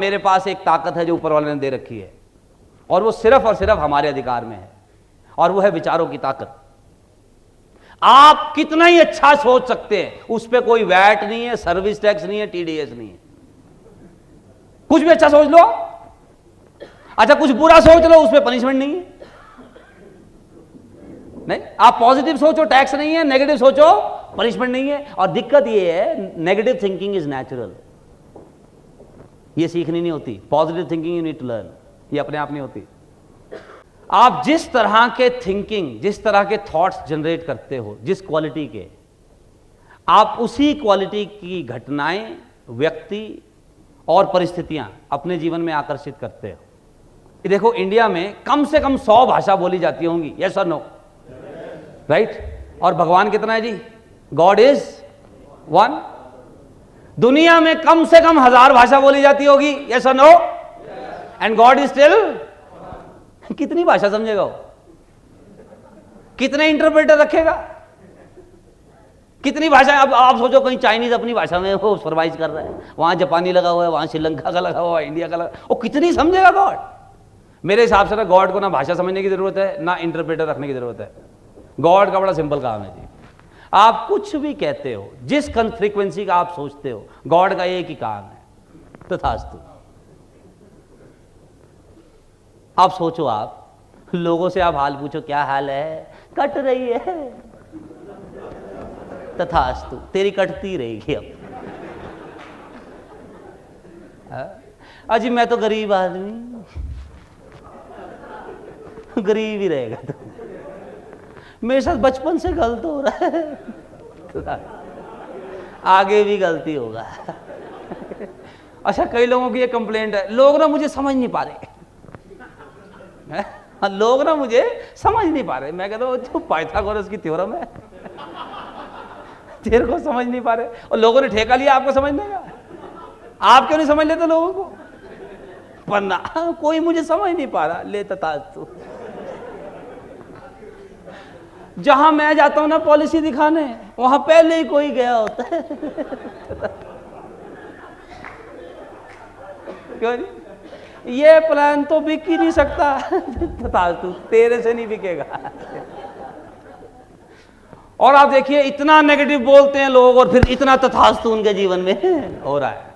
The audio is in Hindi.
मेरे पास एक ताकत है जो ऊपर वाले ने दे रखी है और वो सिर्फ और सिर्फ हमारे अधिकार में है, और वो है विचारों की ताकत। आप कितना ही अच्छा सोच सकते हैं, उस पर कोई वैट नहीं है, सर्विस टैक्स नहीं है, टीडीएस नहीं है। कुछ भी अच्छा सोच लो, अच्छा कुछ बुरा सोच लो, उस पर पनिशमेंट नहीं है। नहीं, आप पॉजिटिव सोचो टैक्स नहीं है, नेगेटिव सोचो पनिशमेंट नहीं है। और दिक्कत ये है, नेगेटिव थिंकिंग इज नेचुरल, ये सीखनी नहीं होती। Positive thinking you need to learn, ये अपने आप नहीं होती। आप जिस तरह के थिंकिंग, जिस तरह के थॉट्स जनरेट करते हो, जिस क्वालिटी के, आप उसी क्वालिटी की घटनाएं, व्यक्ति और परिस्थितियां अपने जीवन में आकर्षित करते हो। देखो, इंडिया में कम से कम 100 भाषा बोली जाती होंगी, यस और नो, राइट? और भगवान कितना है जी? God is one. दुनिया में कम से कम 1000 भाषा बोली जाती होगी, यस और no? And God is still. कितनी भाषा समझेगा वो? कितने इंटरप्रेटर रखेगा? कितनी भाषा? अब आप सोचो, कहीं चाइनीज अपनी भाषा में वो सरवाइज कर रहा है, वहां जापानी लगा हुआ है, वहां श्रीलंका का लगा हुआ है, इंडिया का लगा, वो कितनी समझेगा गॉड? मेरे हिसाब से ना गॉड को ना भाषा समझने की जरूरत है, ना इंटरप्रेटर रखने की जरूरत है। गॉड का बड़ा सिंपल काम है जी। आप कुछ भी कहते हो, जिस फ्रीक्वेंसी का आप सोचते हो, गॉड का एक ही काम है, तथास्तु। आप सोचो, आप लोगों से आप हाल पूछो, क्या हाल है? कट रही है, तथास्तु, तेरी कटती रहेगी। अब अजी मैं तो गरीब आदमी, गरीब ही रहेगा तो। मेरे साथ बचपन से गलत हो रहा है, आगे भी गलती होगा। अच्छा, कई लोगों की ये कंप्लेंट है, लोग ना मुझे समझ नहीं पा रहे, लोग ना मुझे समझ नहीं पा रहे। मैं कहता हूँ, जो पाइथागोरस की थ्योरम है, तेरे को समझ नहीं पा रहे, और लोगों ने ठेका लिया आपको समझने का। आप क्यों नहीं समझ लेते लोगों को? वरना कोई मुझे समझ नहीं पा रहा, ले तथास्तु। जहां मैं जाता हूं ना पॉलिसी दिखाने, वहां पहले ही कोई गया होता है। क्यों नहीं? ये प्लान तो बिक ही नहीं सकता, तथास्तु, तेरे से नहीं बिकेगा। और आप देखिए, इतना नेगेटिव बोलते हैं लोग और फिर इतना तथास्तु उनके जीवन में हो रहा है।